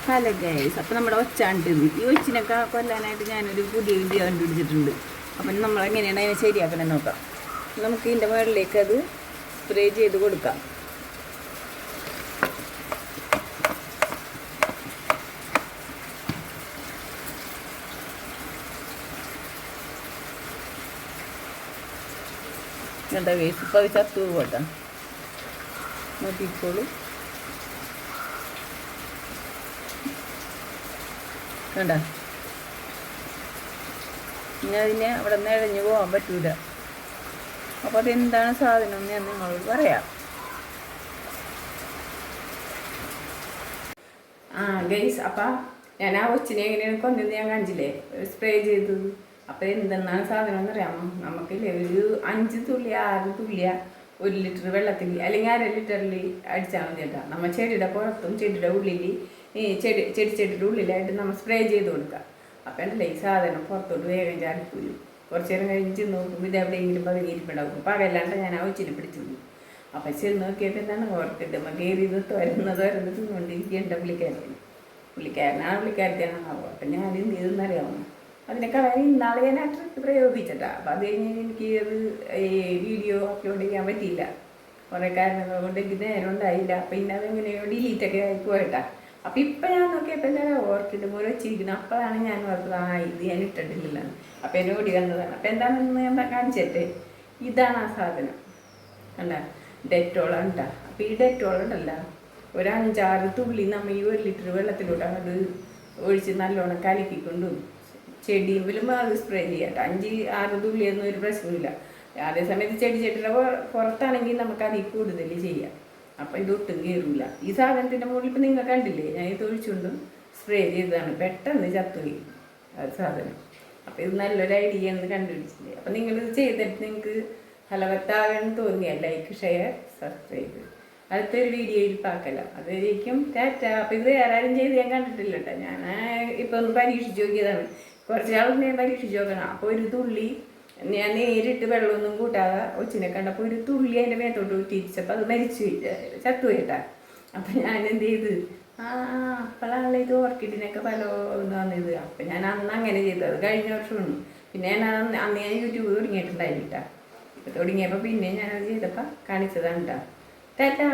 Hello guys, അപ്പം നമ്മുടെ ഒച്ചാണ്ട് ഈ ഒച്ചിനൊക്കെ കൊല്ലാനായിട്ട് ഞാനൊരു പുതിയ വീഡിയോ കണ്ടുപിടിച്ചിട്ടുണ്ട്. അപ്പം നമ്മളെങ്ങനെയാണ് അതിനെ ശരിയാക്കണേ നോക്കാം. നമുക്ക് ഇതിൻ്റെ മുകളിലേക്ക് അത് സ്പ്രേ ചെയ്ത് കൊടുക്കാം. എന്താ ഗൈസ്, ഇപ്പം അത് ചത്തു പോട്ടെ, നോക്കിക്കോളൂ. കണ്ട, ഇനി അതിനെ അവിടെ നിന്ന് ഇഴഞ്ഞു പോകാൻ പറ്റൂല. അപ്പോൾ അതെന്താണ് സാധനം എന്ന് ഞാൻ നിങ്ങളോട് പറയാം. ഗൈസ്, അപ്പം ഞാൻ ആ ഒച്ചിനെ എങ്ങനെയാണ് കൊന്നെന്ന് ഞാൻ കാണിച്ചില്ലേ, സ്പ്രേ ചെയ്തത്. അപ്പം എന്തെന്നാണ് സാധനം എന്ന് അറിയാമോ? നമുക്കില്ലേ ഒരു 5 തുള്ളി 6 തുള്ളിയ 1 ലിറ്റർ വെള്ളത്തിൽ അല്ലെങ്കിൽ 1/2 ലിറ്ററിൽ അടിച്ചാൽ മതി കേട്ടോ. നമ്മൾ ചെടിയുടെ പുറത്തും ചെടിയുടെ ഉള്ളിൽ ഈ ചെടിയുടെ ഉള്ളിലായിട്ട് നമ്മൾ സ്പ്രേ ചെയ്ത് കൊടുക്കുക. അപ്പം ഉണ്ടല്ലേ ഈ സാധനം പുറത്തോട്ട് വേഗം ചാടിപ്പോയി. കുറച്ച് നേരം കഴിഞ്ഞ് നോക്കുമ്പോൾ ഇത് എവിടെയെങ്കിലും പതുങ്ങിയിരിപ്പുണ്ടാവും. പകലാണ്ട് ഞാൻ ആ ഒച്ചിനെ പിടിച്ചു. അപ്പം ചെന്ന് നോക്കിയപ്പോൾ എന്താണ് ഓർക്കിട്ട് കയറിയത് തുരന്ന് തിന്നുകൊണ്ടിരിക്കേണ്ട പുള്ളിക്കാരത്തിയാണാവും. അപ്പം ഞാൻ എന്ത് ചെയ്തെന്നറിയാമോ? അതിനെ കളയാൻ ഇന്നാളെ ഞാൻ ആ ട്രിക്ക് പ്രയോഗിച്ചിട്ടാ. അപ്പം അത് കഴിഞ്ഞ് എനിക്ക് അത് വീഡിയോ അപ്ലോഡ് ചെയ്യാൻ പറ്റിയില്ല. കുറേ കാരണങ്ങൾ കൊണ്ട് എനിക്ക് നേരം ഉണ്ടായില്ല. അപ്പം ഇന്ന് അതെങ്ങനെയോ ഡിലീറ്റൊക്കെ ആയി പോയിട്ടാ. അപ്പം ഇപ്പം ഞാൻ നോക്കിയപ്പോൾ ഞാൻ ഓർക്കിഡ് പോലെ വെച്ചിരിക്കുന്നത്. അപ്പോഴാണ് ഞാൻ ഓർത്തത് ഇത് ഞാൻ ഇട്ടിട്ടില്ല. അപ്പം എന്നെ ഓടി വന്നതാണ്. അപ്പം എന്താണെന്ന് ഞാൻ കാണിച്ചിട്ട് ഇതാണ് ആ സാധനം. അല്ല, ഡെറ്റോളാണ് കേട്ടോ. അപ്പം ഈ ഡെറ്റോളുണ്ടല്ല, ഒരു 5-6 തുള്ളി നമ്മൾ ഈ 1 ലിറ്റർ വെള്ളത്തിലോട്ട് അത് ഒഴിച്ച് നല്ലോണം കലക്കിക്കൊണ്ടും ചെടിയിലും അത് സ്പ്രേ ചെയ്യാം. 5-6 തുള്ളിയൊന്നും ഒരു പ്രശ്നമില്ല. അതേസമയത്ത് ചെടിയുടെ പുറത്താണെങ്കിൽ നമുക്ക് അതിൽ കൂടുതൽ ചെയ്യാം. അപ്പം ഇതൊട്ടും കയറില്ല. ഈ സാധനത്തിൻ്റെ മുകളിൽ ഇപ്പം നിങ്ങൾ കണ്ടില്ലേ, ഞാൻ ഇത് ഒഴിച്ചുകൊണ്ടും സ്പ്രേ ചെയ്തതാണ്. പെട്ടെന്ന് ചത്തുപോയി അത് സാധനം. അപ്പം ഇത് നല്ലൊരു ഐഡിയ എന്ന് കണ്ടുപിടിച്ചില്ലേ. അപ്പം നിങ്ങളിത് ചെയ്തിട്ട് നിങ്ങൾക്ക് ഫലവത്താകണമെന്ന് തോന്നിയാൽ ലൈക്ക്, ഷെയർ, സബ്സ്ക്രൈബ്. അടുത്തൊരു വീഡിയോയിൽ പാക്കലാം. അതായിരിക്കും ടാറ്റ. അപ്പം ഇത് വേറെ ആരും ചെയ്ത് ഞാൻ കണ്ടിട്ടില്ല കേട്ടോ. ഞാൻ ഇപ്പം ഒന്ന് പരീക്ഷിച്ച് നോക്കിയതാണ്. കുറച്ച് നാൾ ഞാൻ പരീക്ഷിച്ച് നോക്കണം. അപ്പോൾ ഒരു തുള്ളി ഞാൻ നേരിട്ട് വെള്ളമൊന്നും കൂട്ടാതെ ഒച്ചിനെ കണ്ടപ്പോൾ ഒരു തുള്ളി അതിൻ്റെ മേത്തോട്ട് ഊറ്റിച്ചപ്പോൾ അത് മരിച്ചു ചത്തുപോയി കേട്ടാ. അപ്പം ഞാൻ എന്ത് ചെയ്ത് അപ്പോഴാണല്ലോ ഇത് ഓർക്കിഡിനൊക്കെ ഫലമെന്ന് വന്നത്. അപ്പം ഞാൻ അന്ന് അങ്ങനെ ചെയ്തത്. അത് കഴിഞ്ഞ വർഷമാണ്. പിന്നെ ഞാൻ അന്ന് ഞാൻ യൂട്യൂബ് തുടങ്ങിയിട്ടുണ്ടായിട്ടാ. ഇപ്പം തുടങ്ങിയപ്പോൾ പിന്നെ ഞാനത് ചെയ്തപ്പോൾ കാണിച്ചതാണ് കേട്ടോ. ടാറ്റാ.